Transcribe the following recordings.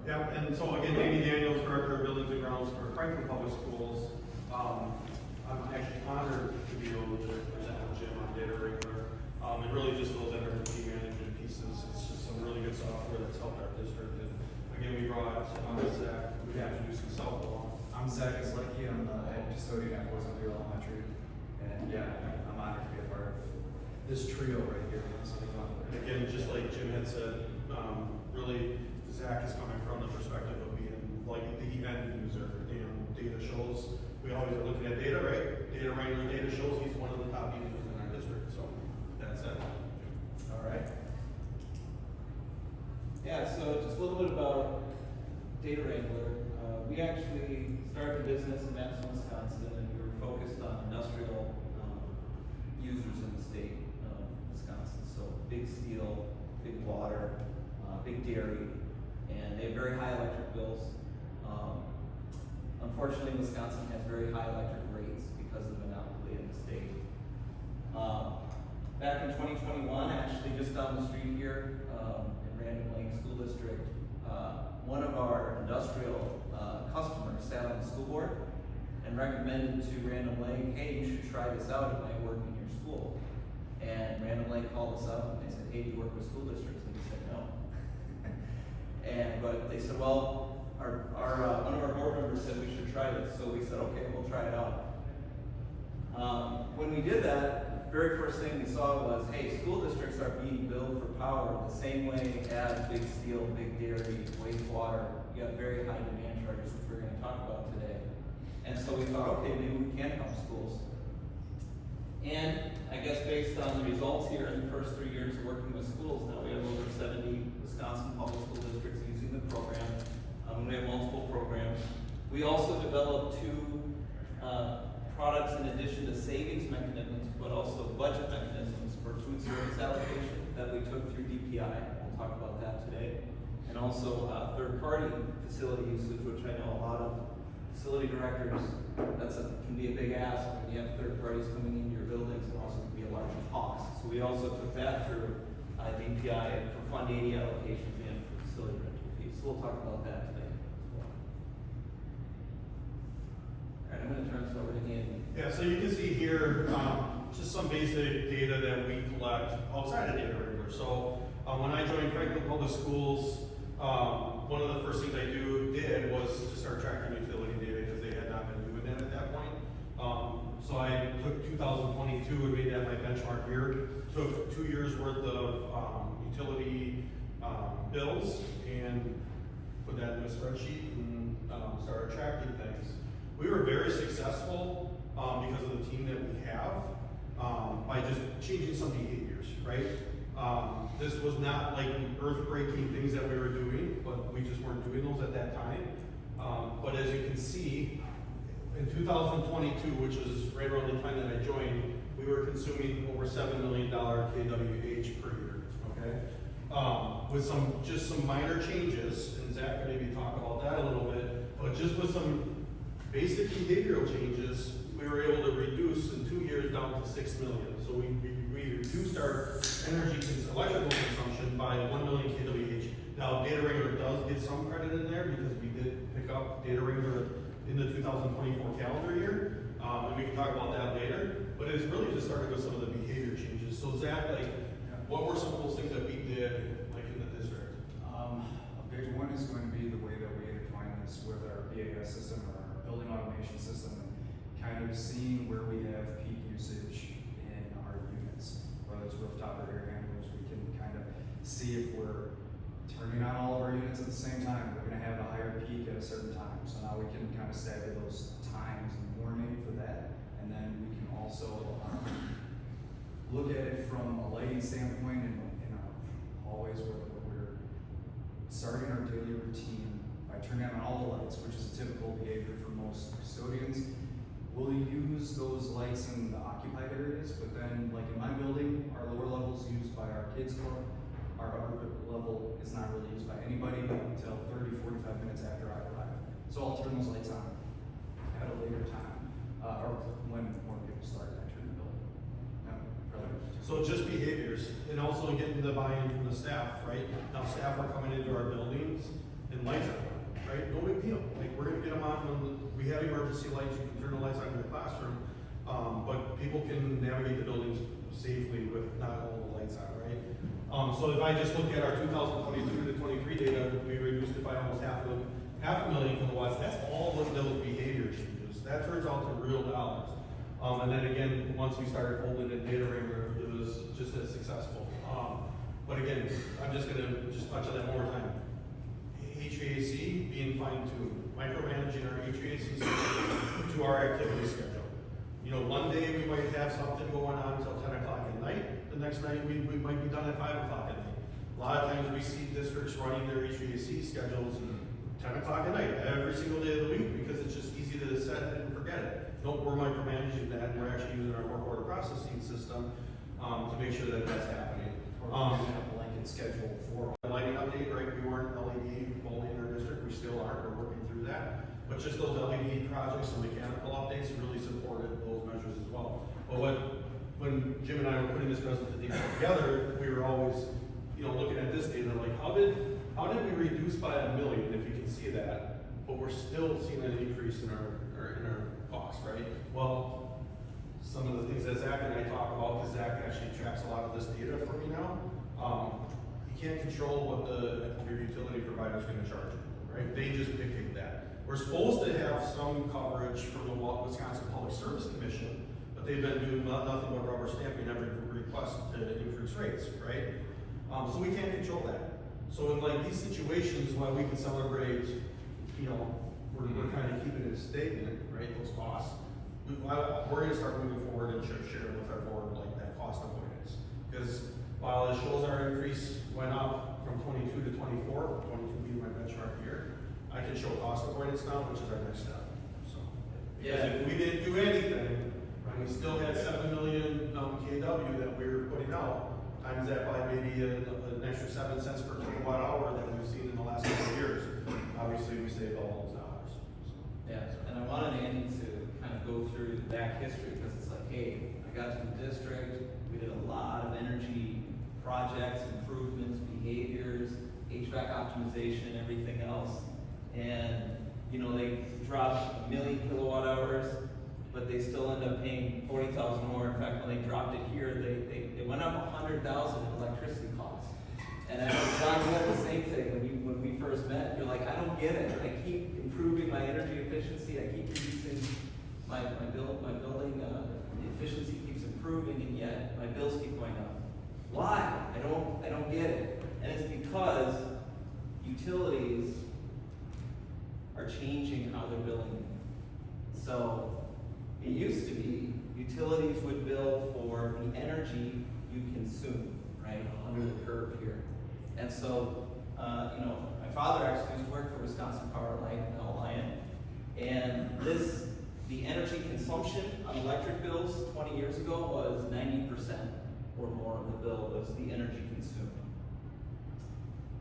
Yeah, and so again, Amy Daniels, Director of Buildings and Grounds for Franklin Public Schools. I'm actually honored to be able to present with Jim on DataWrangler. And really just those energy management pieces. It's just some really good software that's helped our district. And again, we brought Zach, who introduced himself along. I'm Zach Guzlecki. I'm the head custodian at Wrangler Elementary. And yeah, I'm honored to be a part of this trio right here. It's really fun. And again, just like Jim had said, really Zach is coming from the perspective of being like the end user. And data shows, we always are looking at data, right? DataWrangler data shows he's one of the top users in our district. So that's it. All right. Yeah, so just a little bit about DataWrangler. We actually started a business in Madison, Wisconsin, and we were focused on industrial users in the state of Wisconsin. So big steel, big water, big dairy, and they have very high electric bills. Unfortunately, Wisconsin has very high electric rates because of the monopoly in the state. Back in 2021, actually just down the street here in Random Lake School District, one of our industrial customers sat on the school board and recommended to Random Lake, hey, you should try this out, it might work in your school. And Random Lake called us up and they said, hey, do you work with school districts? And we said no. But they said, well, one of our board members said we should try this, so we said, okay, we'll try it out. When we did that, the very first thing we saw was, hey, school districts are being billed for power the same way as big steel, big dairy, wastewater. You have very high demand charges, which we're going to talk about today. And so we thought, okay, maybe we can help schools. And I guess based on the results here in the first 3 years of working with schools, now we have over 70 Wisconsin public school districts using the program. We have multiple programs. We also developed two products in addition to savings mechanisms, but also budget mechanisms for food service allocation that we took through DPI. We'll talk about that today. And also third-party facility usage, which I know a lot of facility directors, can be a big ask when you have third parties coming into your buildings, and also can be a large cost. So we also took that through DPI for Fund 80 allocations and for facility rental fees. So we'll talk about that today as well. All right, I'm going to turn this over to Andy. Yeah, so you can see here just some basic data that we collect outside of DataWrangler. So when I joined Franklin Public Schools, one of the first things I did was to start tracking utility data because they had not been doing that at that point. So I took 2022 and made that my benchmark year. Took 2 years worth of utility bills and put that in a spreadsheet and started tracking things. We were very successful because of the team that we have by just changing some behaviors, right? This was not like earth-breaking things that we were doing, but we just weren't doing those at that time. But as you can see, in 2022, which was right around the time that I joined, we were consuming over $7 million kWh per year, okay? With just some minor changes, and Zach can maybe talk about that a little bit, but just with some basic behavioral changes, we were able to reduce in 2 years down to 6 million. So we reduced our electrical consumption by 1 million kWh. Now DataWrangler does get some credit in there because we did pick up DataWrangler in the 2024 calendar year, and we can talk about that later. But it's really just started with some of the behavior changes. So Zach, what were some of those things that we did in the district? A big one is going to be the way that we intertwine this with our BAS system or our building automation system, and kind of seeing where we have peak usage in our units, whether it's rooftop or air handlers. We can kind of see if we're turning on all of our units at the same time. We're going to have a higher peak at a certain time. So now we can kind of stagger those times and warning for that. And then we can also look at it from a lighting standpoint in our hallways where we're starting our daily routine by turning on all the lights, which is a typical behavior for most custodians. We'll use those lights in the occupied areas, but then like in my building, our lower level is used by our kids club. Our upper level is not really used by anybody until 30-45 minutes after I arrive. So I'll turn those lights on at a later time, or when more people start entering the building. So just behaviors, and also getting the buy-in from the staff, right? Now staff are coming into our buildings, and lights are emergency lights, you can turn the lights on in the classroom, but people can navigate the buildings safely with not all the lights on, right? So if I just look at our 2022 to 23 data, we reduced it by almost half a million kilowatts. That's all of those behavior changes. That turns out to real dollars. And then again, once we started folding in DataWrangler, it was just as successful. But again, I'm just gonna touch on that one more time. HVAC being fine-tuned, micromanaging our HVAC system to our activity schedule. You know, one day we might have something going on until 10 o'clock at night. The next night we might be done at 5 o'clock at night. A lot of times we see districts running their HVAC schedules 10 o'clock at night every single day of the week because it's just easy to set it and forget it. We're micromanaging that, and we're actually using our work order processing system to make sure that that's happening. Or we have a blanket schedule for. The lighting update, right? We weren't LED fully in our district. We still aren't. We're working through that. But just those LED projects and mechanical updates really supported those measures as well. But when Jim and I were putting this presentation together, we were always, looking at this data like, how did we reduce by $1 million, if you can see that, but we're still seeing an increase in our costs, right? Well, some of the things that Zach and I talk about, because Zach actually tracks a lot of this data for me now. You can't control what your utility provider is going to charge you, right? They just dictate that. We're supposed to have some coverage from the Wisconsin Public Service Commission, but they've been doing nothing but rubber stamping every request to increase rates, right? So we can't control that. So in like these situations, while we can celebrate, we're kind of keeping it stagnant, right? Those costs. We're going to start moving forward and share with our board like that cost avoidance. Because while it shows our increase went up from 22 to 24, 22 being my benchmark year, I can show cost avoidance now, which is our next step. So, because if we didn't do anything, and we still had 7 million KW that we were putting out, times that by maybe an extra 7 cents per kilowatt hour that we've seen in the last couple of years, obviously we saved all those dollars. So. Yeah, and I wanted Andy to kind of go through the back history because it's like, hey, I got to the district, we did a lot of energy projects, improvements, behaviors, HVAC optimization, everything else. And, they dropped 1 million kilowatt hours, but they still end up paying 40,000 more. In fact, when they dropped it here, they went up 100,000 in electricity costs. And I know John had the same thing when we first met. You're like, I don't get it. I keep improving my energy efficiency. I keep reducing my building efficiency keeps improving, and yet my bills keep going up. Why? I don't get it. And it's because utilities are changing how they're billing. So it used to be utilities would bill for the energy you consume, right, under the curve here. And so, my father actually used to work for Wisconsin Power Light and Alliant, and the energy consumption on electric bills 20 years ago was 90% or more of the bill was the energy consumed.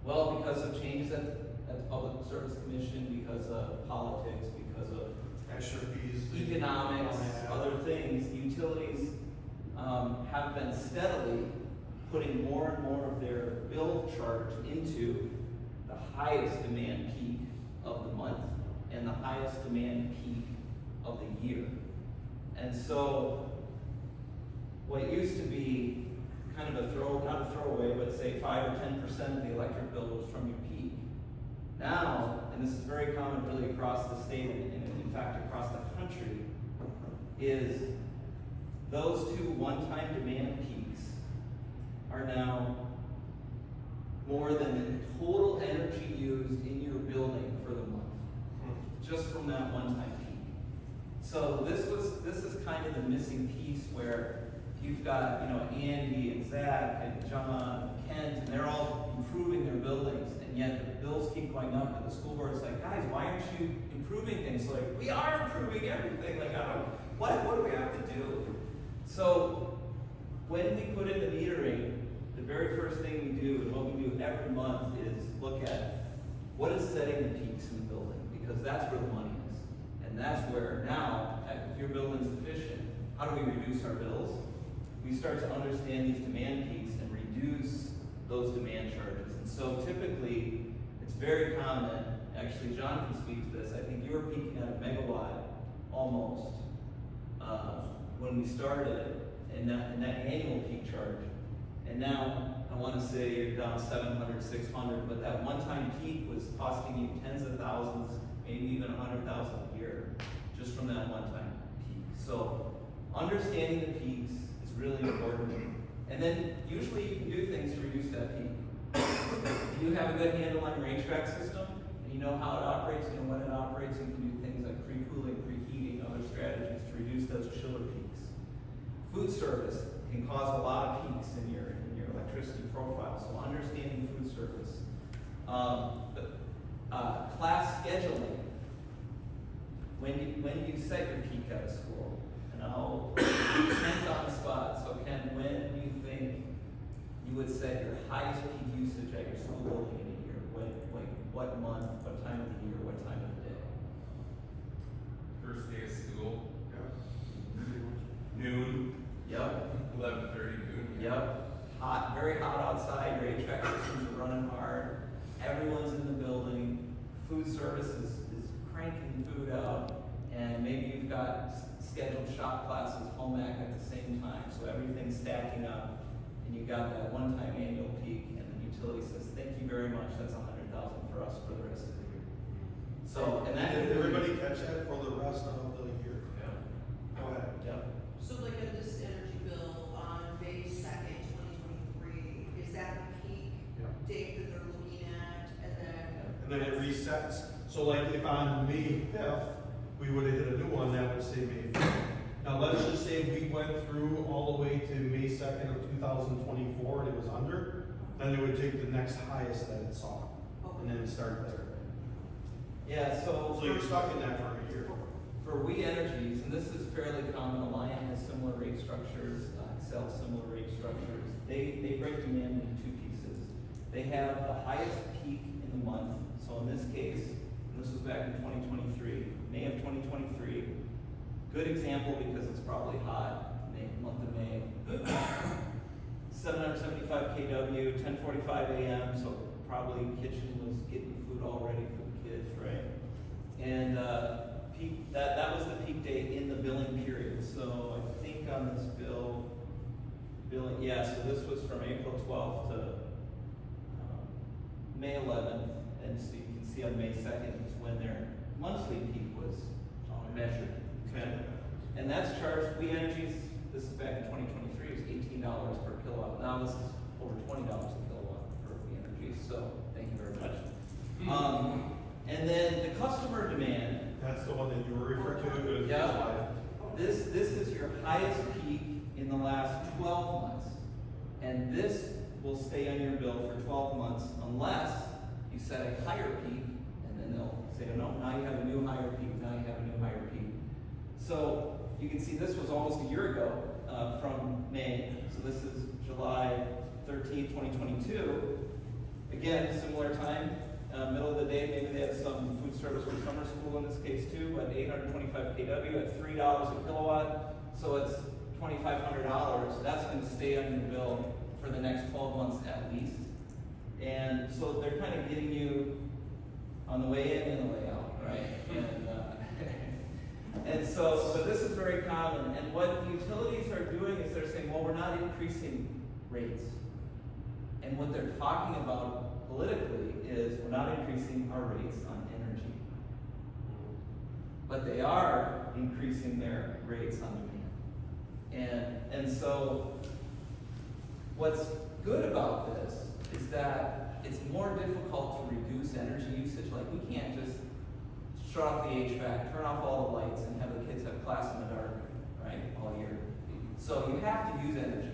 Well, because of changes at the Public Service Commission, because of politics, because of Extra fees. economics, other things, utilities have been steadily putting more and more of their bill charge into the highest demand peak of the month and the highest demand peak of the year. And so what used to be kind of not a throwaway, but say 5 or 10% of the electric bill was from your peak. Now, and this is very common really across the state and in fact across the country, is those two one-time demand peaks are now more than the total energy used in your building for the month, just from that one-time peak. So this is kind of the missing piece where you've got Andy and Zach and John and Kent, and they're all improving their buildings, and yet the bills keep going up, and the school board's like, guys, why aren't you improving things? So like, we are improving everything. Like, what do we have to do? So when we put in the metering, the very first thing we do, and what we do every month, is look at what is setting the peaks in the building, because that's where the money is. And that's where now, if your building's efficient, how do we reduce our bills? We start to understand these demand peaks and reduce those demand charges. And so typically, it's very common, actually John can speak to this, I think you were peaking at a megawatt almost, when we started, and that annual peak charge. And now, I wanna say you're down 700, 600, but that one-time peak was costing you tens of thousands, maybe even 100,000 a year, just from that one-time peak. So, understanding the peaks is really important. And then, usually you can do things to reduce that peak. If you have a good handle on your HVAC system, and you know how it operates, you know when it operates, you can do things like pre-cooling, preheating, other strategies to reduce those chiller peaks. Food service can cause a lot of peaks in your electricity profile, so understanding food service. Class scheduling. When do you set your peak out of school? And I'll Ken's on the spot. So Ken, when do you think you would set your highest peak usage at your school building in a year? What month, what time of the year, what time of the day? First day of school. Noon. Yep. 11:30 noon. Yep. Hot, very hot outside, your HVAC systems are running hard, everyone's in the building, food service is cranking food out, and maybe you've got scheduled shop classes, home ec at the same time, so everything's stacking up, and you got that one-time annual peak, and the utility says, thank you very much, that's 100,000 for us for the rest of the year. So, and that Did everybody catch that for the rest of the year? Yeah. Go ahead. Yep. So like at this energy bill on May 2nd, 2023, is that the peak date that they're looking at? And then it resets. So like if on May 5th, we would have hit a new one, that would say May 5th. Now let's just say we went through all the way to May 2nd of 2024 and it was under, then it would take the next highest that it saw and then start there. Yeah, so. So you're stuck in that for a year. For We Energies, and this is fairly common, Alliant has similar rate structures, Excel similar rate structures. They break demand into two pieces. They have the highest peak in the month. So in this case, and this was back in 2023, May of 2023. Good example because it's probably hot, month of May. 775 kW, 10:45 a.m. So probably kitchen was getting food all ready for the kids, right? And peak, that was the peak date in the billing period. So I think on this billing, yeah, so this was from April 12th to May 11th, and so you can see on May 2nd is when their monthly peak was measured. Okay, and that's charged. We Energies, this is back in 2023, is $18 per kilowatt. Now this is over $20 a kilowatt for We Energies. So thank you very much. And then the customer demand. That's the one that you were referring to. Yeah. This is your highest peak in the last 12 months. And this will stay on your bill for 12 months unless you set a higher peak, and then they'll say, no, now you have a new higher peak, now you have a new higher peak. So you can see this was almost a year ago from May. So this is July 13th, 2022. Again, similar time. Middle of the day, maybe they have some food service for summer school in this case too, at 825 kW at $3 a kilowatt. So it's $2,500. That's going to stay on your bill for the next 12 months at least. And so they're kind of getting you on the way in and the way out, right? And so this is very common. And what utilities are doing is they're saying, well, we're not increasing rates. And what they're talking about politically is we're not increasing our rates on energy. But they are increasing their rates on demand. And so what's good about this is that it's more difficult to reduce energy usage. Like we can't just shut off the HVAC, turn off all the lights, and have the kids have class in the dark, right, all year. So you have to use energy.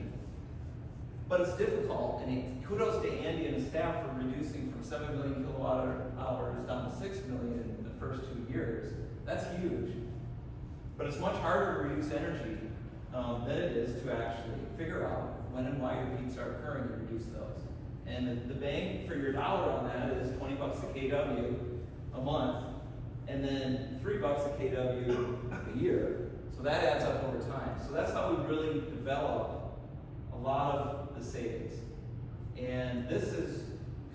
But it's difficult, and kudos to Andy and his staff for reducing from 7 million kilowatt hours down to 6 million in the first 2 years. That's huge. But it's much harder to reduce energy than it is to actually figure out when and why your peaks are occurring and reduce those. And the bang for your dollar on that is $20 a kW a month, and then $3 a kW a year. So that adds up over time. So that's how we really develop a lot of the savings. And this is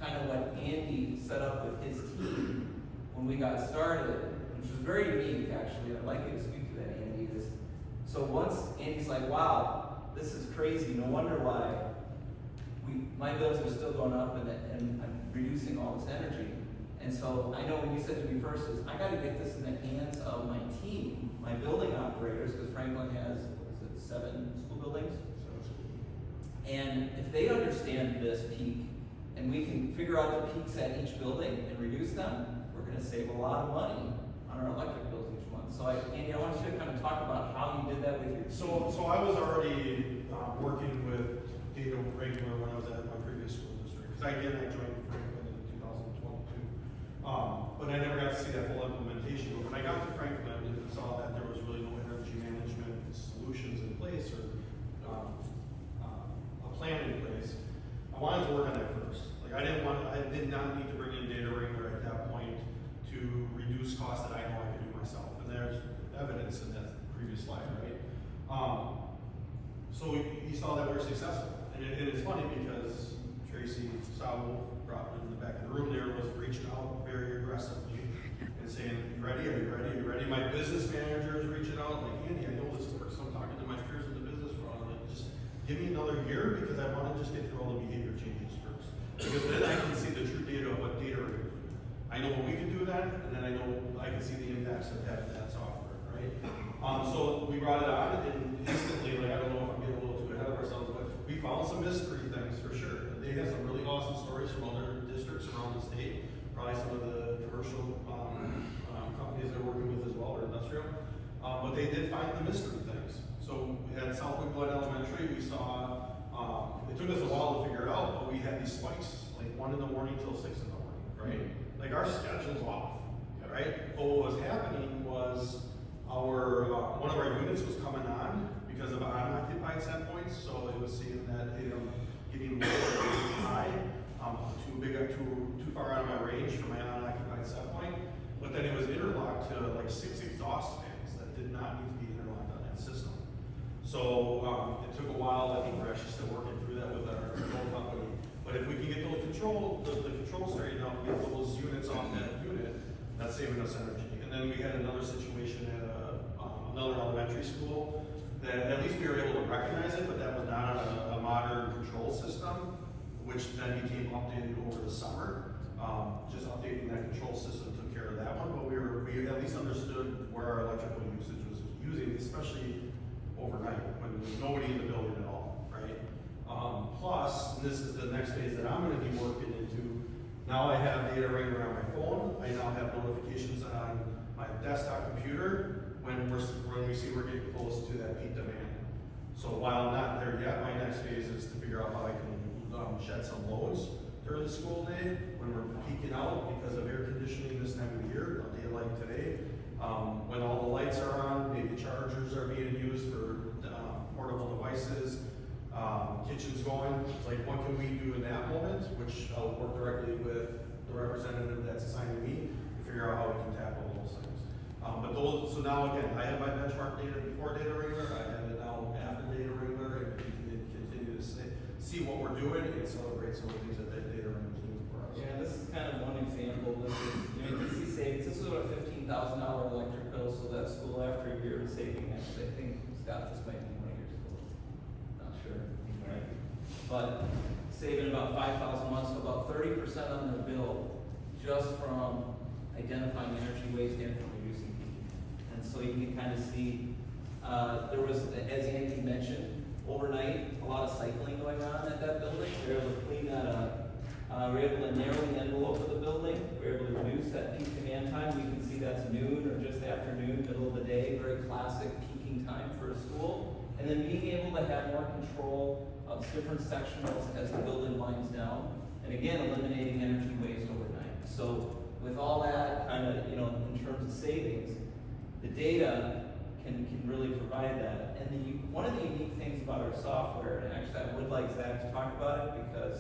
kind of what Andy set up with his team when we got started in which was very unique actually. I'd like you to speak to that, Andy. So once Andy's like, wow, this is crazy, no wonder why my bills are still going up and I'm reducing all this energy. And so I know when you said to me first is, I gotta get this in the hands of my team, my building operators, because Franklin has, what is it, 7 school buildings? And if they understand this peak, and we can figure out the peaks at each building and reduce them, we're gonna save a lot of money on our electric bills each month. So Andy, I want you to kind of talk about how you did that with your team. So I was already working with DataWrangler when I was at my previous school district, because I joined Franklin in 2022. But I never got to see that full implementation. But when I got to Franklin and saw that there was really no energy management solutions in place or a plan in place, I wanted to work on that first. Like I did not need to bring in DataWrangler at that point to reduce costs that I know I could do myself. And there's evidence in that previous slide, right? So you saw that we were successful. And it's funny because Tracy, Sabol, brought in the back of the room there, was reaching out very aggressively and saying, you ready? Are you ready? Are you ready? My business manager is reaching out, like, Andy, I know this works. I'm talking to my peers in the business world. I'm like, just give me another year because I want to just get through all the behavior changes first. Because then I can see the true data of what data we do. I know what we can do with that, and then I know I can see the impacts of having that software, right? So we brought it on, and instantly, like, I don't know if I'm getting a little too ahead of ourselves, but we found some mystery things for sure. They have some really awesome stories from other districts around the state, probably some of the commercial companies they're working with as well, or industrial. But they did find the mystery things. So at Southwick Blood Elementary, we saw, it took us a while to figure it out, but we had these spikes, like 1 in the morning till 6 in the morning, right? Like our schedule's off, right? But what was happening was one of our units was coming on because of unoccupied set points, so it was seeing that getting low or getting high, too far out of my range for my unoccupied set point. But then it was interlocked to like 6 exhaust fans that did not need to be interlocked on that system. So it took a while. I think we're actually still working through that with our control company. But if we can get the control straightened out and get those units off that unit, that's saving us energy. And then we had another situation at another elementary school that at least we were able to recognize it, but that was not a modern control system, which then became updated over the summer. Just updating that control system took care of that one, but we at least understood where our electrical usage was using, especially overnight when there's nobody in the building at all, right? Plus, and this is the next phase that I'm going to be working into. Now I have DataWrangler on my phone. I now have notifications on my desktop computer when we see we're getting close to that peak demand. So while I'm not there yet, my next phase is to figure out how I can shed some loads during the school day when we're peaking out because of air conditioning this time of year, a day like today. When all the lights are on, maybe chargers are being used for portable devices, kitchen's going. It's like, what can we do in that moment? Which I'll work directly with the representative that's assigned to me to figure out how we can tackle those things. So now again, I have my benchmark data before DataWrangler, I have it now after DataWrangler, and we can continue to see what we're doing and celebrate some of the things that DataWrangler is doing for us. Yeah, this is kind of one example. This is, you can see savings. This is about a $15,000 electric bill, so that school after a year is saving, actually, I think, Scott, this might be one of your schools. Not sure, right? But saving about 5,000 months, so about 30% on their bill, just from identifying energy waste and from reducing peaking. And so you can kind of see, there was, as Andy mentioned, overnight, a lot of cycling going on at that building. We were able to clean that up. We were able to narrow the envelope of the building. We were able to reduce that peak demand time. We can see that's noon or just afternoon, middle of the day, very classic peaking time for a school. And then being able to have more control of different sectionals as the building winds down. And again, eliminating energy waste overnight. So with all that kind of, in terms of savings, the data can really provide that. And one of the unique things about our software, and actually I would like Zach to talk about it because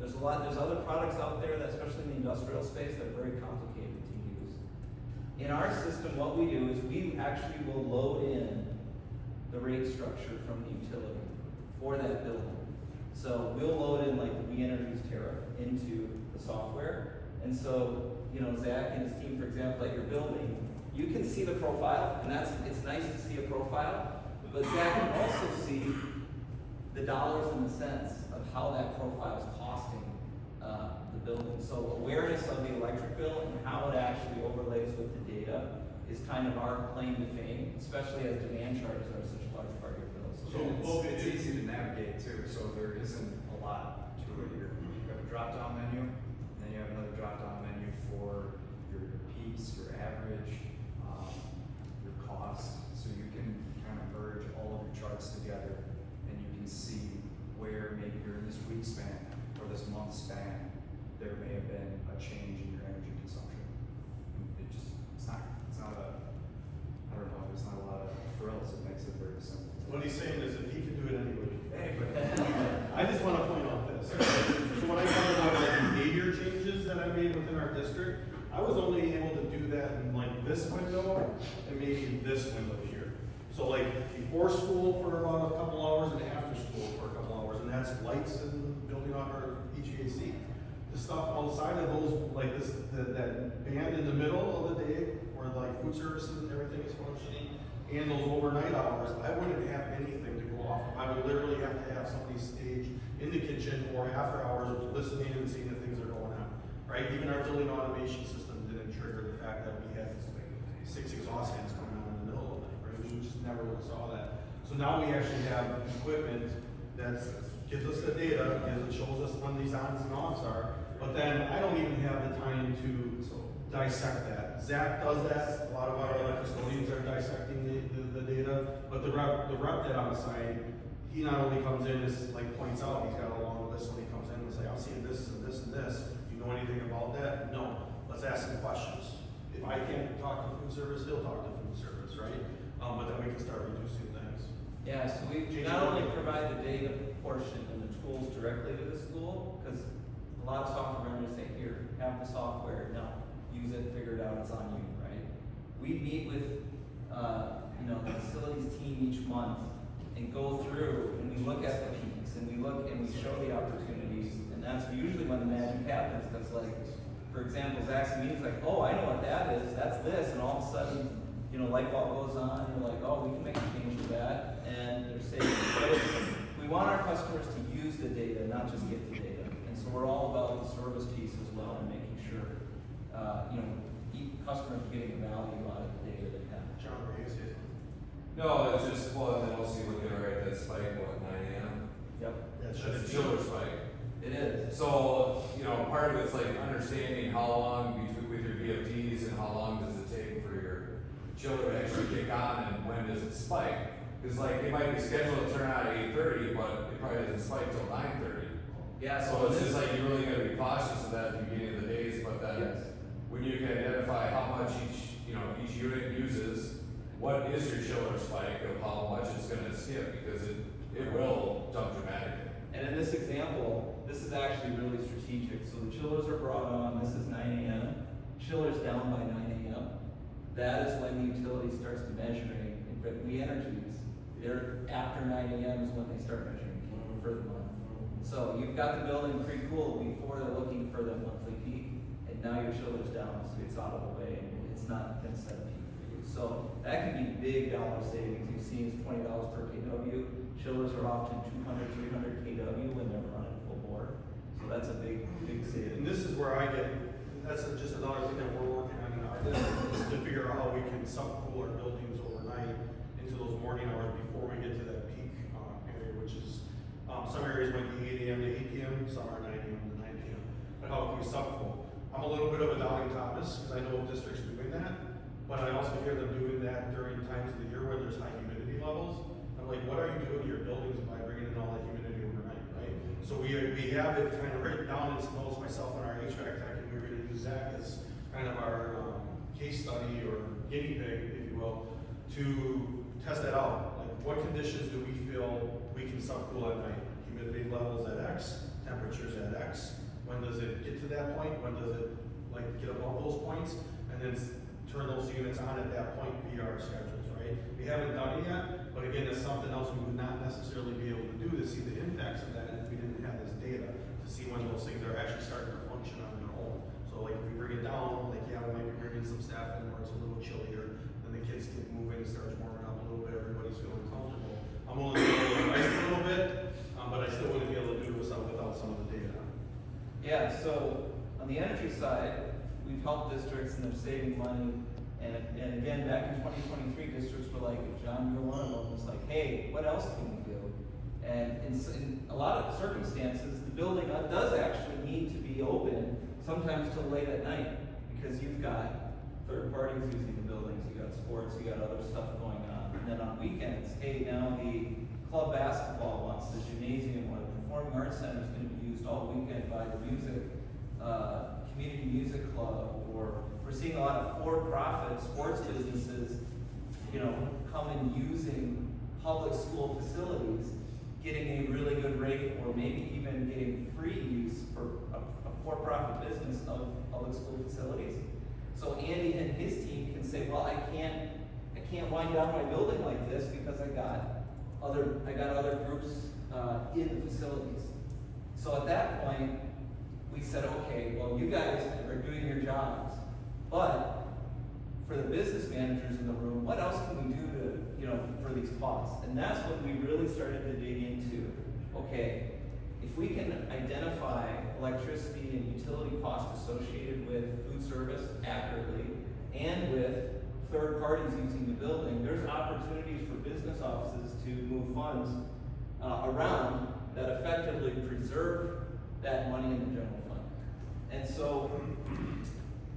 there's other products out there, that especially in the industrial space, that are very complicated to use. In our system, what we do is we actually will load in the rate structure from the utility for that building. So we'll load in like the We Energy's tariff into the software, and And so, you know, Zach and his team, for example, at your building, you can see the profile, and it's nice to see a profile, but Zach can also see the dollars and the cents of how that profile is costing the building. So awareness of the electric bill and how it actually overlays with the data is kind of our claim to fame, especially as demand charges are such a large part of your bills. So it's easy to navigate too, so there isn't a lot to it here. You have a drop-down menu, and then you have another drop-down menu for your peaks, your average, your cost, so you can kind of merge all of your charts together, and you can see where maybe during this week span or this month span, there may have been a change in your energy consumption. It's not a, I don't know, there's not a lot of frills, it makes it very simple. What he's saying is if he can do it, anybody can. I just wanna point out this. So when I talk about like behavior changes that I made within our district, I was only able to do that in like this window and maybe this window here. So like before school for about a couple hours and after school for a couple hours, and that's lights and building on our HVAC. The stuff outside of those, like this, that band in the middle of the day where like food services and everything is functioning, and those overnight hours, I wouldn't have anything to go off of. I would literally have to have somebody stage in the kitchen or after hours listening and seeing that things are going on, right? Even our building automation system didn't trigger the fact that we had 6 exhaust fans coming on in the middle of the night, right? We just never would have saw that. So now we actually have equipment that gives us the data, and it shows us when these ons and offs are, but then I don't even have the time to dissect that. Zach does that, a lot of our other custodians are dissecting the data, but the rep that on the side, he not only comes in and like points out, he's got a long list when he comes in and say, I'm seeing this and this and this, do you know anything about that? No, let's ask him questions. If I can't talk to food service, he'll talk to food service, right? But then we can start reducing things. Yeah, so we not only provide the data portion and the tools directly to the school, because a lot of software vendors say, here, have the software, no, use it, figure it out, it's on you, right? We meet with, the facilities team each month and go through and we look at the peaks and we look and we show the opportunities, and that's usually when the magic happens, because like, for example, Zach's meeting's like, oh, I know what that is, that's this, and all of a sudden, light bulb goes on, and you're like, oh, we can make a change to that, and they're saving. We want our customers to use the data, not just get the data. And so we're all about the service piece as well, and making sure, customers are getting value out of the data they have. John, were you saying? No, it's just, well, and then also you look at right, that spike, what, 9 a.m.? Yep. That's That's a chiller spike. It is. So, part of it's like understanding how long between with your VFDs and how long does it take for your chiller to actually kick on and when does it spike? Because like it might be scheduled to turn on at 8:30, but it probably doesn't spike till 9:30. Yeah, So it's just like you really gotta be cautious of that at the beginning of the days, but then Yes. when you can identify how much each unit uses, what is your chiller spike of how much it's gonna skip, because it will jump dramatically. And in this example, this is actually really strategic. So the chillers are brought on, this is 9 a.m. Chiller's down by 9 a.m. That is when the utility starts measuring, but the energies, they're after 9 a.m. is when they start measuring for the month. So you've got the building pre-cooled before they're looking for the monthly peak, and now your chiller's down, so it's out of the way, and it's not going to set a peak for you. So that can be big dollar savings. You've seen it's $20 per kW. Chillers are often 200, 300 kW when they're running full bore. So that's a big savings. And this is where that's just another thing that we're working on in our district, is to figure out how we can subcool our buildings overnight into those morning hours before we get to that peak area, which is, some areas might be 8 a.m. to 8 p.m., some are 9 a.m. to 9 p.m. But how can we subcool? I'm a little bit of a doubting Thomas, because I know districts doing that, but I also hear them doing that during times of the year where there's high humidity levels. I'm like, what are you doing to your buildings by bringing in all that humidity overnight, right? So we have it kind of written down, and both myself and our HVAC tech, and we're going to use that as kind of our case study or guinea pig, if you will, to test that out. Like, what conditions do we feel we can subcool at night? Humidity levels at X, temperatures at X. When does it get to that point? When does it get above those points? And then turn those units on at that point via our schedules, right? We haven't done it yet, but again, it's something else we would not necessarily be able to do to see the impacts of that if we didn't have this data to see when those things are actually starting to function on their own. So So like if we bring it down, like yeah, we might be bringing some staff in where it's a little chillier, then the kids get moving, it starts warming up a little bit, everybody's feeling comfortable. I'm willing to go ice a little bit, but I still wouldn't be able to do this without some of the data. Yeah, so on the energy side, we've helped districts and they're saving money. And again, back in 2023, districts were like, John, you're one of them, was like, hey, what else can we do? And in a lot of circumstances, the building does actually need to be open sometimes till late at night because you've got third parties using the buildings, you got sports, you got other stuff going on. And then on weekends, hey, now the club basketball wants the gymnasium or the performing arts center is going to be used all weekend by the music, community music club, or we're seeing a lot of for-profit sports businesses, you know, come in using public school facilities, getting a really good rate, or maybe even getting free use for a for-profit business of public school facilities. So Andy and his team can say, well, I can't wind down my building like this because I got other groups in the facilities. So at that point, we said, okay, well, you guys are doing your jobs, but for the business managers in the room, what else can we do to, you know, for these costs? And that's when we really started to dig into, okay, if we can identify electricity and utility costs associated with food service accurately and with third parties using the building, there's opportunities for business offices to move funds around that effectively preserve that money in the general fund. And so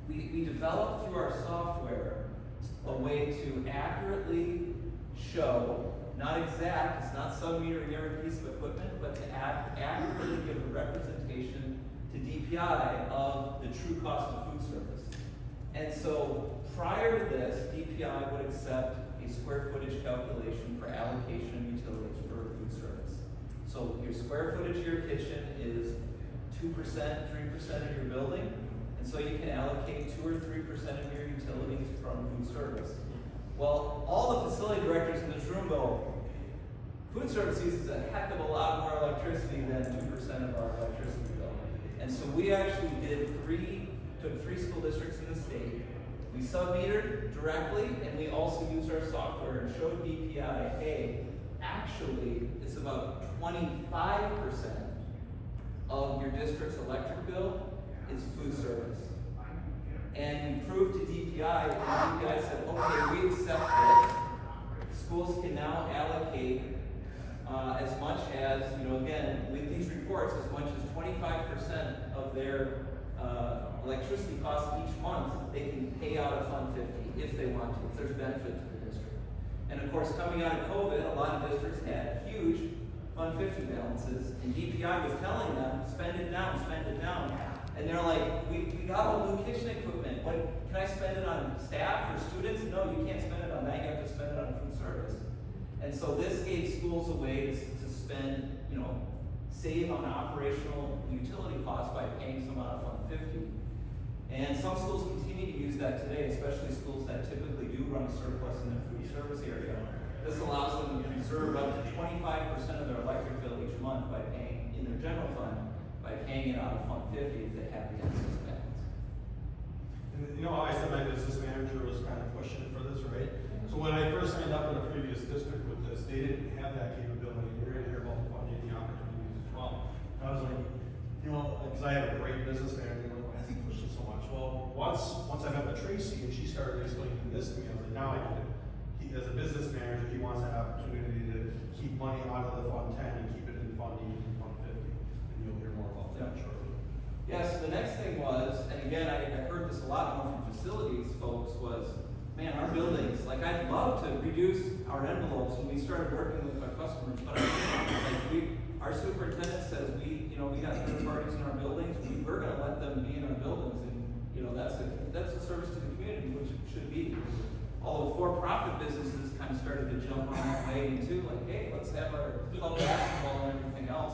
we developed through our software a way to accurately show, not exact, it's not some meter in every piece of equipment, but to accurately give a representation to DPI of the true cost of food service. And so prior to this, DPI would accept a square footage calculation for allocation of utilities for food service. So your square footage of your kitchen is 2%, 3% of your building, and so you can allocate 2 or 3% of your utilities from food service. Well, all the facility directors in this room go, food service uses a heck of a lot more electricity than 2% of our electricity bill. And so we actually took three school districts in the state. We sub-metered directly, and we also used our software and showed DPI, hey, actually, it's about 25% of your district's electric bill is food service. And we proved to DPI, and DPI said, okay, we accept this. Schools can now allocate as much as, you know, again, with these reports, as much as 25% of their electricity costs each month, they can pay out of Fund 50 if they want to, if there's benefit to the district. And of course, coming out of COVID, a lot of districts had huge Fund 50 balances, and DPI was telling them, spend it down, spend it down. And they're like, we got all new kitchen equipment, but can I spend it on staff or students? No, you can't spend it on that, you have to spend it on food service. And so this gave schools a way to spend, you know, save on operational utility costs by paying some out of Fund 50. And some schools continue to use that today, especially schools that typically do run a surplus in their food service area. This allows them to preserve up to 25% of their electric bill each month by paying in their general fund, by paying it out of Fund 50 if they have the excess balance. And you know, I said my business manager was kind of pushing for this, right? So when I first signed up in a previous district with this, they didn't have that capability. You're going to hear about the funding and the opportunities as well. And I was like, you know, because I have a great business manager, like, why is he pushing so much? Well, once I met with Tracy and she started explaining this to me, I was like, now I get it. As a business manager, he wants that opportunity to keep money out of the Fund 10 and keep it in Fund E and Fund 50. And you'll hear more about that shortly. Yes, the next thing was, and again, I heard this a lot more from facilities folks, was, man, our buildings, like I'd love to reduce our envelopes when we started working with our customers, but our superintendent says we got third parties in our buildings, we're gonna let them be in our buildings, and you know, that's a service to the community, which it should be. All the for-profit businesses kind of started to jump on that wagon too, like, hey, let's have our club basketball and everything else.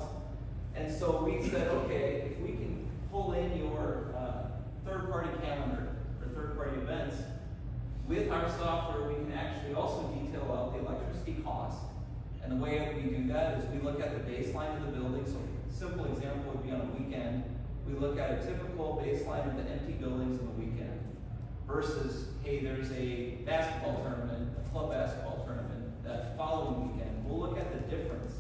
And so we said, okay, if we can pull in your third-party calendar for third-party events, with our software, we can actually also detail out the electricity cost. And the way we do that is we look at the baseline of the building. So a simple example would be on a weekend, We look at a typical baseline of the empty buildings on the weekend versus, hey, there's a basketball tournament, a club basketball tournament that following weekend. We'll look at the difference,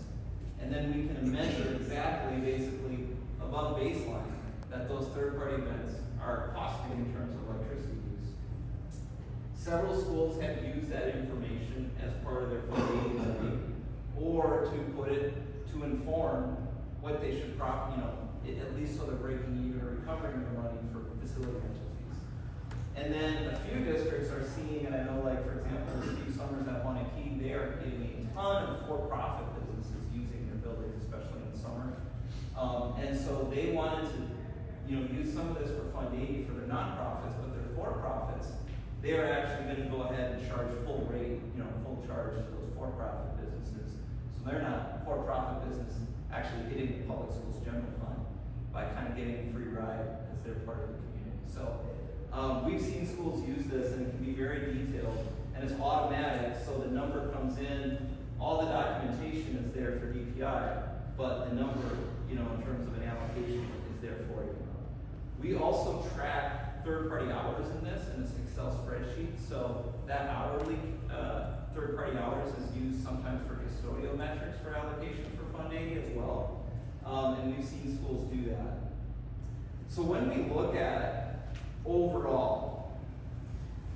and then we can measure exactly, basically, above baseline that those third-party events are costing in terms of electricity use. Several schools have used that information as part of their funding levy, or to put it to inform what they should at least so they're breaking even or recovering their money for facility rental fees. And then a few districts are seeing, and I know, like, for example, Steve Summers at Wanakee, they are getting a ton of for-profit businesses using their buildings, especially in the summer. And so they wanted to, use some of this for Fund 80 for their nonprofits, but their for-profits, they are actually going to go ahead and charge full rate, full charge to those for-profit businesses. So they're not for-profit business actually hitting the public schools general fund by kind of getting a free ride because they're part of the community. So we've seen schools use this, and it can be very detailed, and it's automatic, so the number comes in, all the documentation is there for DPI, but the number, in terms of an allocation is there for you. We also track third-party hours in this, in this Excel spreadsheet, so that hourly third-party hours is used sometimes for custodial metrics for allocation for Fund 80 as well. And we've seen schools do that. So when we look at overall,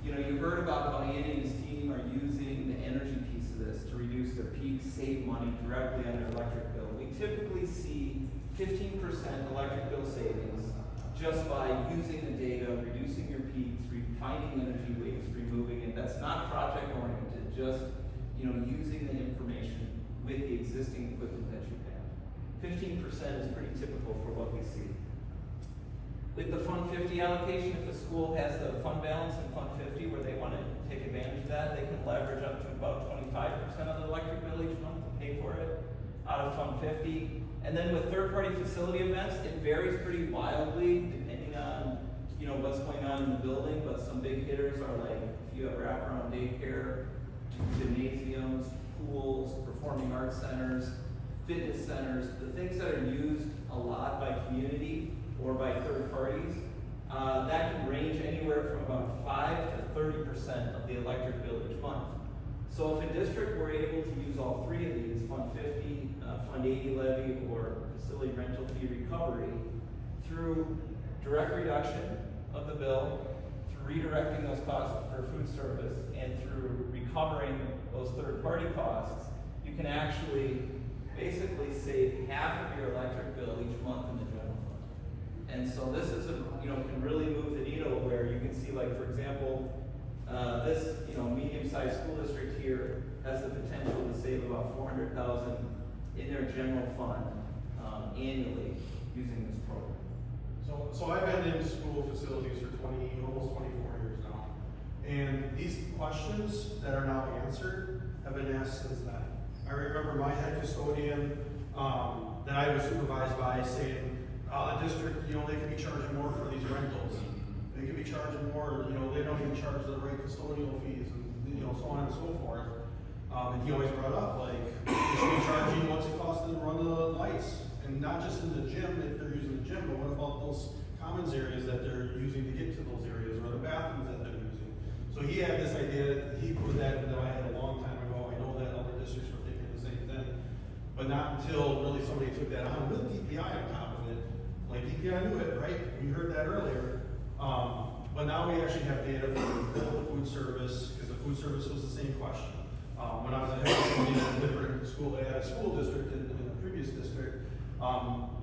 you heard about how Andy and his team are using the energy piece of this to reduce their peaks, save money directly on their electric bill. We typically see 15% electric bill savings just by using the data, reducing your peaks, finding energy waste, removing it. That's not project oriented, just using the information with the existing equipment that you have. 15% is pretty typical for what we see. With the Fund 50 allocation, if a school has the fund balance in Fund 50 where they want to take advantage of that, they can leverage up to about 25% of the electric bill each month to pay for it out of Fund 50. And then with third-party facility events, it varies pretty wildly depending on what's going on in the building, but some big hitters are like if you have wraparound daycare, gymnasiums, pools, performing arts centers, fitness centers, the things that are used a lot by community or by third parties, that can range anywhere from about 5 to 30% of the electric bill each month. So if a district were able to use all three of these, Fund 50, Fund 80 levy, or facility rental fee recovery, through direct reduction of the bill, through redirecting those costs for food service, and through recovering those third-party costs, you can actually basically save half of your electric bill each month in the general fund. And so this is can really move the needle where you can see, like, for example, this medium-sized school district here has the potential to save about $400,000 in their general fund annually using this program. So I've been in school facilities for almost 24 years now. And these questions that are now answered have been asked since then. I remember my head custodian that I was supervised by saying, the district, they could be charging more for these rentals. They could be charging more, they don't even charge the right custodial fees and, so on and so forth. And he always brought up, like, they should be charging what's it cost to run the lights. And not just in the gym, if they're using the gym, but what about those commons areas that they're using to get to those areas, or the bathrooms that they're using. So he had this idea, he put that I had a long time ago. I know that other districts were thinking the same thing, but not until really somebody took that on with DPI on top of it. Like, DPI knew it, right? We heard that earlier. But now we actually have data for the food service, because the food service was the same question. When I was a head custodian in a different school, I had a school district in a previous district.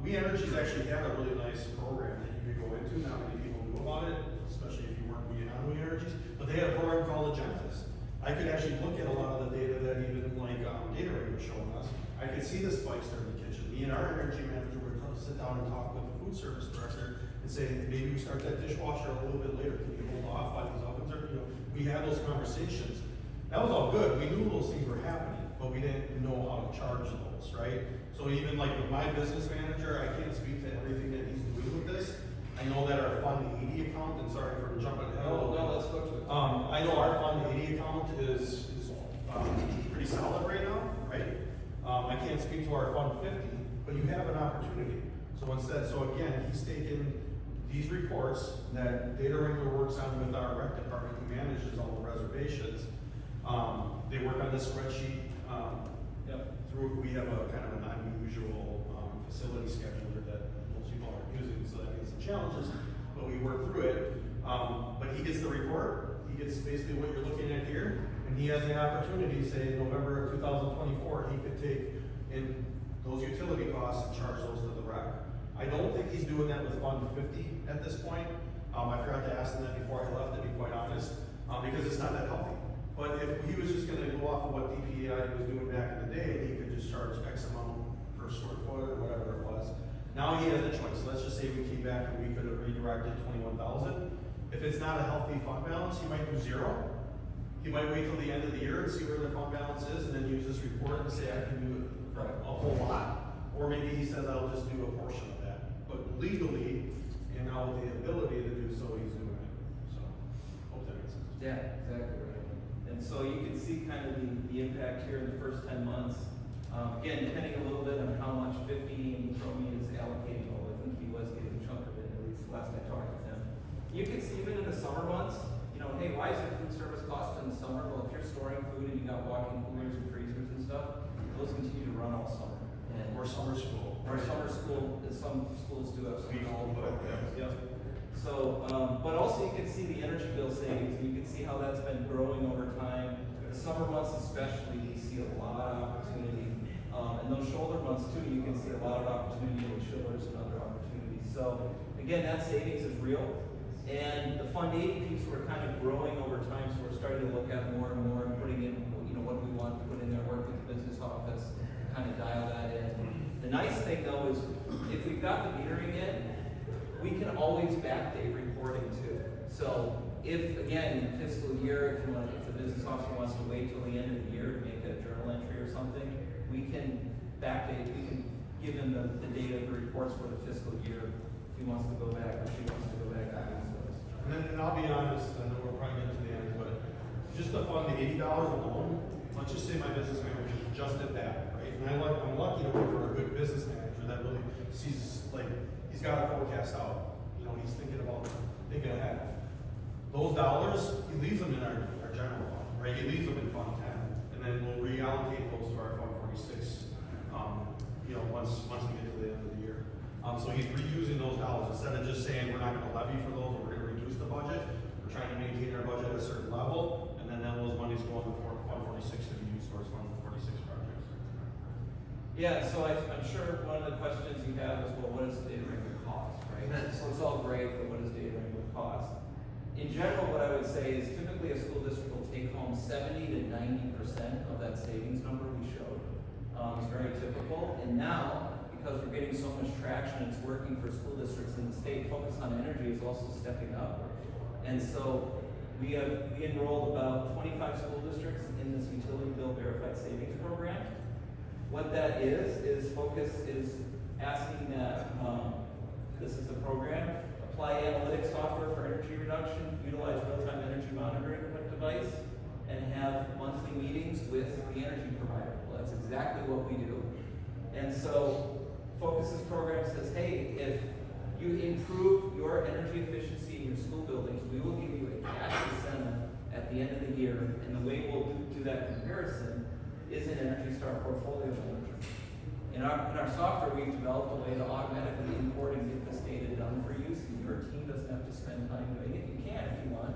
We Energies actually had a really nice program that you could go into. Not many people knew about it, especially if you weren't on We Energies. But they had a program called Agendas. I could actually look at a lot of the data that even like DataWrangler was showing us. I could see the spikes there in the kitchen. Me and our energy manager would sit down and talk with the food service director and say, maybe we start that dishwasher a little bit later. Can you hold off by these ovens? Or we had those conversations. That was all good. We knew those things were happening, but we didn't know how to charge those, right? So even like with my business manager, I can't speak to everything that he's doing with this. I know that our Fund 80 account, and sorry for jumping ahead. No, let's go to it. I know our Fund 80 account is pretty solid right now, right? I can't speak to our Fund 50, but you have an opportunity. So instead, so again, he's taken these reports that DataWrangler works on with our rec department who manages all the reservations. They work on this spreadsheet, through, we have a kind of an unusual, facility scheduler that most people aren't using, so that means some challenges, but we work through it. But he gets the report, he gets basically what you're looking at here, and he has the opportunity, say, in November of 2024, he could take in those utility costs and charge those to the rec. I don't think he's doing that with Fund 50 at this point. I forgot to ask him that before I left, to be quite honest, because it's not that healthy. But if he was just gonna go off of what DPI was doing back in the day, he could just charge X amount per square foot or whatever it was. Now he has a choice. Let's just say we came back and we could have redirected 21,000. If it's not a healthy fund balance, he might do 0. He might wait till the end of the year and see where the fund balance is and then use this report and say, I can do a whole lot. Or maybe he says, I'll just do a portion of that. But legally, and now with the ability to do so, he's doing it. So, hope that makes sense. Yeah, exactly right. And so you can see kind of the impact here in the first 10 months. Again, depending a little bit on how much 50 and Chromium is allocating, I think he was getting a chunk of it, at least last I talked with him. You can see even in the summer months, you know, hey, why is your food service cost in the summer? Well, if you're storing food and you got walk-in coolers and freezers and stuff, those continue to run all summer. And Or summer school. Or summer school, some schools do have We summer all, school but, programs. yeah. Yep. So, but also you can see the energy bill savings, and you can see how that's been growing over time. The summer months especially, you see a lot of opportunity. And those shoulder months too, you can see a lot of opportunity with chillers and other opportunities. So, again, that savings is real. And the Fund 80 piece, we're kind of growing over time, so we're starting to look at more and more and putting in, you know, what do we want to put in there, work with the business office, kind of dial that in. The nice thing though is, if we've got the metering in, we can always backdate reporting too. So if, again, fiscal year, if the business officer wants to wait till the end of the year to make a journal entry or something, we can backdate, we can give him the data, the reports for the fiscal year, if he wants to go back, or she wants to go back and use those. And I'll be honest, I know we're probably getting to the end, but just to fund the $80 alone, let's just say my business manager just did that, right? And I'm lucky to work for a good business manager that really sees, like, he's got a forecast out. You know, he's thinking ahead. Those dollars, he leaves them in our general fund, right? He leaves them in Fund 10, and then we'll reallocate those to our Fund 46, you know, once we get to the end of the year. So he's reusing those dollars, instead of just saying, we're not gonna levy for those, or we're gonna reduce the budget, we're trying to maintain our budget at a certain level, and then those monies go into Fund 46 to be used towards Fund 46 projects. Yeah, so I'm sure one of the questions you have is, well, what does DataWrangler cost, right? So it's all great, but what does DataWrangler cost? In general, what I would say is typically a school district will take home 70 to 90% of that savings number we showed. It's very typical, and now, because we're getting so much traction, it's working for school districts in the state, Focus on Energy is also stepping up. And so we enrolled about 25 school districts in this utility bill verified savings program. What that is Focus is asking that, this is the program, apply analytics software for energy reduction, utilize real-time energy monitoring device, and have monthly meetings with the energy provider. Well, that's exactly what we do. And so Focus's program says, hey, if you improve your energy efficiency in your school buildings, we will give you a cash incentive at the end of the year. And the way we'll do that comparison is an Energy Star portfolio manager. In our software, we've developed a way to automatically import and get this data done for you, so your team doesn't have to spend time doing it. You can if you want,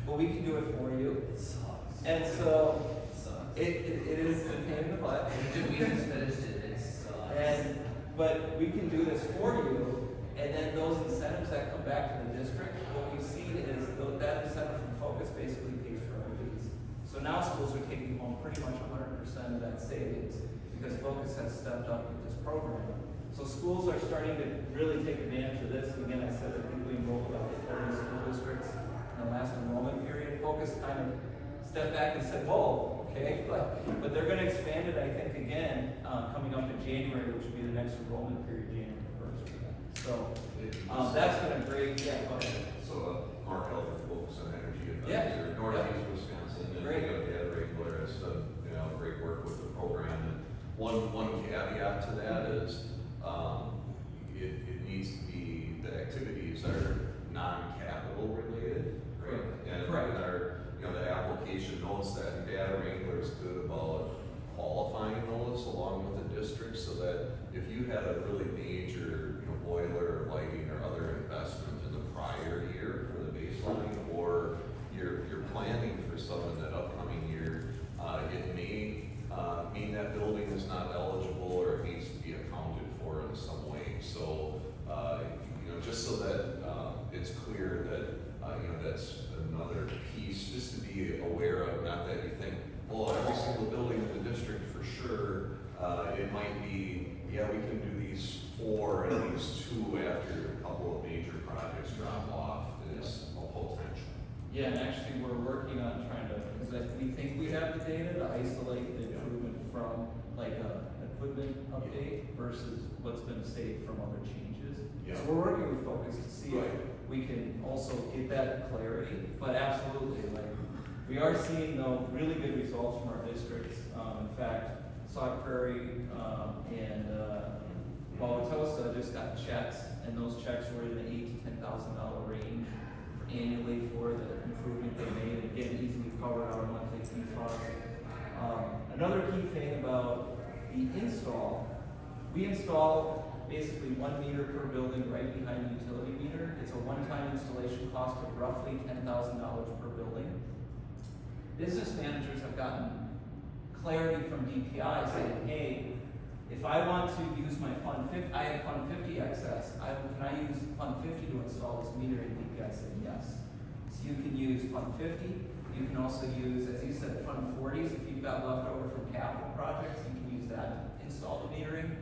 but we can do it for you. It sucks. And so It sucks. it is a pain in the butt. We just finished it. It sucks. But we can do this for you, and then those incentives that come back to the district, what we've seen is that incentive from Focus basically pays for our fees. So now schools are taking home pretty much 100% of that savings because Focus has stepped up with this program. So schools are starting to really take advantage of this. And again, I said that I think we enrolled about 40 school districts in the last enrollment period. Focus kind of stepped back and said, whoa, okay, but they're going to expand it, I think, again, coming up in January, which will be the next enrollment period, January 1st. So that's been a great, go ahead. So, Mark Elder, Focus on Energy Yeah. Advisor, Northeast Wisconsin, and we Great. got DataWrangler has done, great work with the program. And one caveat to that is, it activities are non-capital related, right? And Correct. our, the application notes that DataWrangler is good about qualifying those along with the district, so that if you had a really major, boiler or lighting or other investment in the prior year for the baseline, or you're planning for some in that upcoming year, it may mean that building is not eligible or it needs to be accounted for in some way. So, just so that it's clear that, that's another piece, just to be aware of, not that you think, well, every single building in the district for sure, it might be, yeah, we can do these 4 and these 2 after a couple of major projects drop off, is a potential. Yeah, and actually, we're working on trying to, because we think we have the data to isolate the improvement from like a equipment update versus what's been saved from other changes. Yeah. So we're working with Focus to see if Right. we can also get that clarity, but absolutely, like, we are seeing though really good results from our districts. In fact, Sauk Prairie, and Wauwatosa just got checks, and those checks were in the $8,000 to $10,000 range annually for the improvement they made, and again, easily covered our monthly fee costs. Another key thing about the install, we install basically 1 meter per building right behind the utility meter. It's a one-time installation cost of roughly $10,000 per building. Business managers have gotten clarity from DPI saying, hey, if I want to use my Fund 50, I have Fund 50 excess, can I use Fund 50 to install this meter? And DPI said yes. So you can use Fund 50, you can also use, as you said, Fund 40s, if you've got leftover from capital projects, you can use that to install the metering.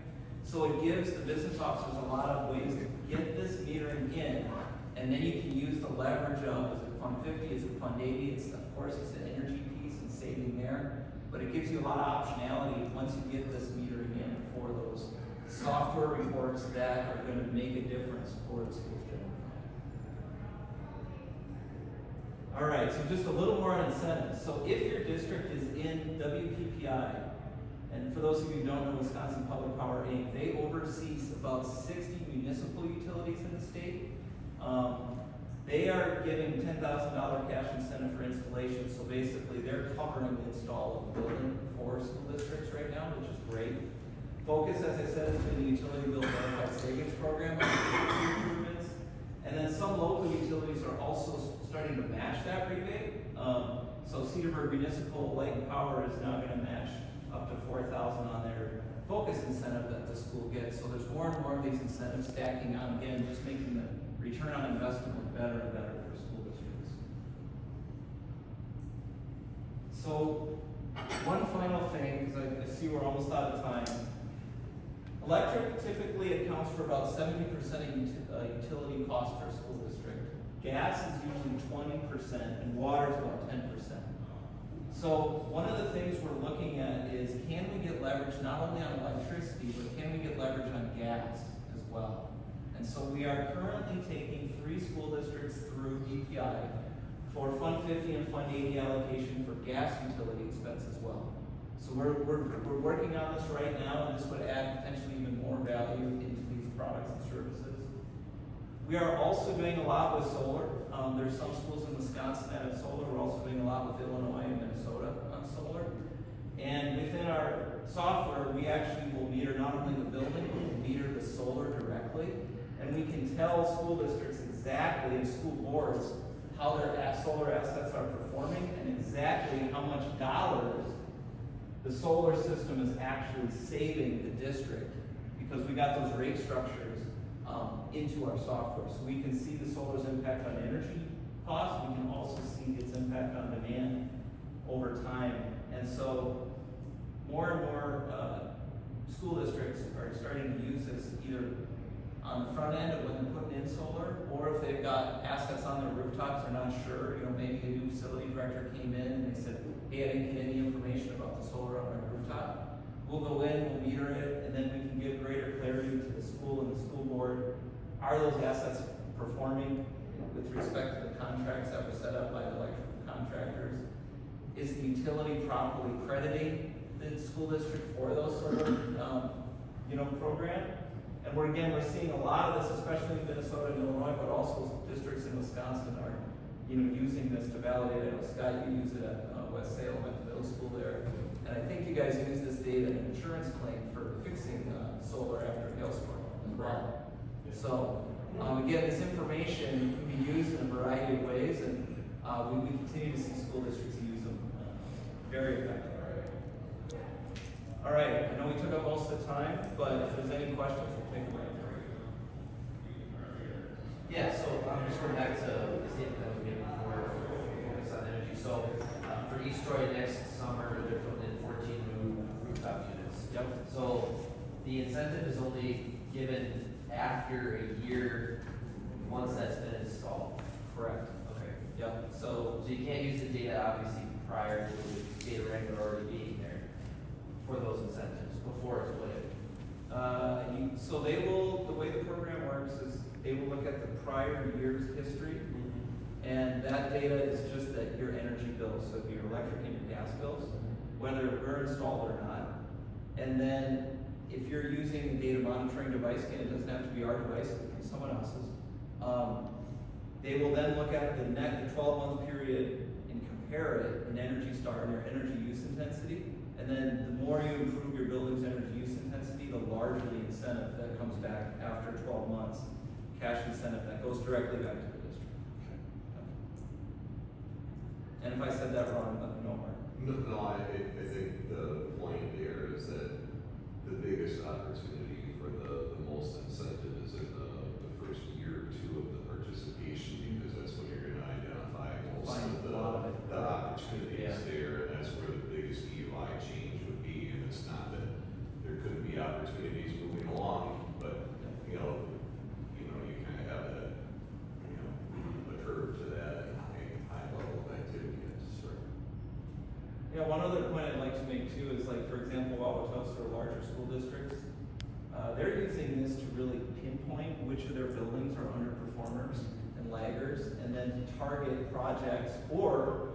So it gives the business officers a lot of ways to get this metering in, and then you can use the leverage of, is it Fund 50, is it Fund 80, it's, of course, it's the energy piece and saving there, but it gives you a lot of optionality once you get this metering in for those software reports that are going to make a difference for the school's general fund. All right, so just a little more on incentives. So if your district is in WPPI, and for those of you who don't know, Wisconsin Public Power Inc., they oversee about 60 municipal utilities in the state. They are giving $10,000 cash incentive for installation, so basically they're covering the install of the building for school districts right now, which is great. Focus, as I said, has been the utility bill verified savings program on improvements, and then some local utilities are also starting to match that rebate. So Cedarburg Municipal Light and Power is now going to match up to $4,000 on their Focus incentive that the school gets. So there's more and more of these incentives stacking on, again, just making the return on investment look better and better for school districts. So one final thing, because I see we're almost out of time. Electric typically accounts for about 70% of utility costs for a school district. Gas is usually 20%, and water is about 10%. So one of the things we're looking at is, can we get leverage not only on electricity, but can we get leverage on gas as well? And so we are currently taking 3 school districts through DPI for Fund 50 and Fund 80 allocation for gas utility expense as well. So we're working on this right now, and this would add potentially even more value into these products and services. We are also doing a lot with solar. There's some schools in Wisconsin that have solar. We're also doing a lot with Illinois and Minnesota on solar. And within our software, we actually will meter not only the building, but we'll meter the solar directly. And we can tell school districts exactly, and school boards, how their solar assets are performing and exactly how much dollars the solar system is actually saving the district, because we got those rate structures into our software. So we can see the solar's impact on energy costs. We can also see its impact on demand over time. And so more and more school districts are starting to use this either on the front end of when they're putting in solar, or if they've got assets on their rooftops, they're not sure, maybe a new facility director came in and they said, hey, I didn't get any information about the solar on my rooftop. We'll go in, we'll meter it, and then we can give greater clarity to the school and the school board. Are those assets performing with respect to the contracts that were set up by the electrical contractors? Is the utility properly crediting the school district for those solar, program? And we're seeing a lot of this, especially in Minnesota and Illinois, but also districts in Wisconsin are, using this to validate. I know Scott, you use it at West Salem at the middle school there. And I think you guys use this data in insurance claim for fixing solar after a hailstorm as well. So, again, this information can be used in a variety of ways, and we continue to see school districts use them very effectively. All right, I know we took up most of the time, but if there's any questions, we'll take them right now. Yeah, so I'm just going back to the statement that we made before, focus on energy. So for East Troy next summer, they're putting in 14 new rooftop units. Yep. So the incentive is only given after a year, once that's been installed. Correct. Okay. Yep. So you can't use the data obviously prior to the DataWrangler already being there for those incentives before it's put in. So they will, the way the program works is they will look at the prior year's history, and that data is just that your energy bills, so your electric and your gas bills, whether we're installed or not. And then if you're using a data monitoring device, again, it doesn't have to be our device, it can be someone else's. They will then look at the 12-month period and compare it in Energy Star and your energy use intensity. And then the more you improve your building's energy use intensity, the larger the incentive that comes back after 12 months. Cash incentive that goes directly back to the district. And if I said that wrong, let me know, Mark. No, I think the point there is that the biggest opportunity for the most incentive is in the first year or two of the participation, because that's when you're gonna identify most of the opportunities there, and that's where the biggest EUI change would be. And it's not that there couldn't be opportunities moving along, but you kind of have that, a curve to that high level of activity at the start. Yeah, one other point I'd like to make too is, like, for example, Wauwatosa or larger school districts, they're using this to really pinpoint which of their buildings are underperformers and laggers, and then target projects, or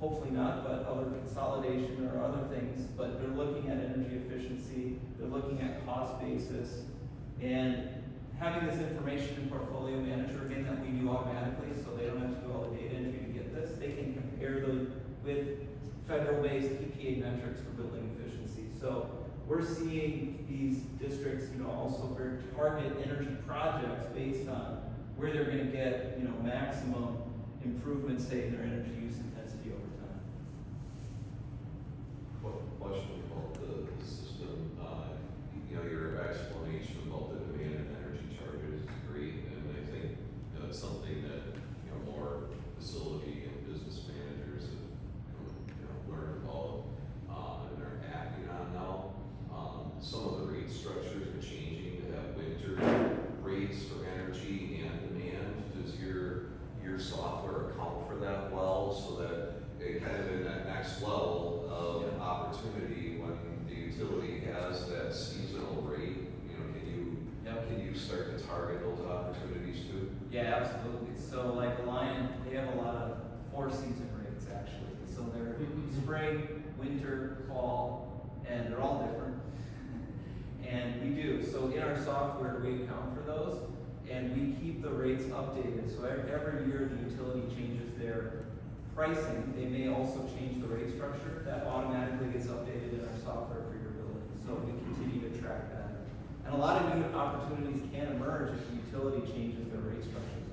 hopefully not, but other consolidation or other things. But they're looking at energy efficiency, they're looking at cost basis, and having this information in Portfolio Manager, again, that we do automatically, so they don't have to do all the data entry to get this. They can compare them with federal-based EPA metrics for building efficiency. So we're seeing these districts, also very target energy projects based on where they're going to get, maximum improvement, say, in their energy use intensity over time. Question about the system, your explanation about the demand and energy charges is great, and I think that's something that, more facility and business managers have, learned about, and are acting on now. Some of the rate structures are changing to have winter rates for energy and demand. Does your software account for that well, so that it kind of in that next level of opportunity when the utility has that seasonal rate, can you start to target those opportunities too? Yeah, absolutely. So like Alliant, they have a lot of 4-season rates actually. So they're spring, winter, fall, and they're all different. And we do. So in our software, we account for those, and we keep the rates updated. So every year the utility changes their pricing. They may also change the rate structure. That automatically gets updated in our software for your building. So we continue to track that. And a lot of new opportunities can emerge if the utility changes their rate structure.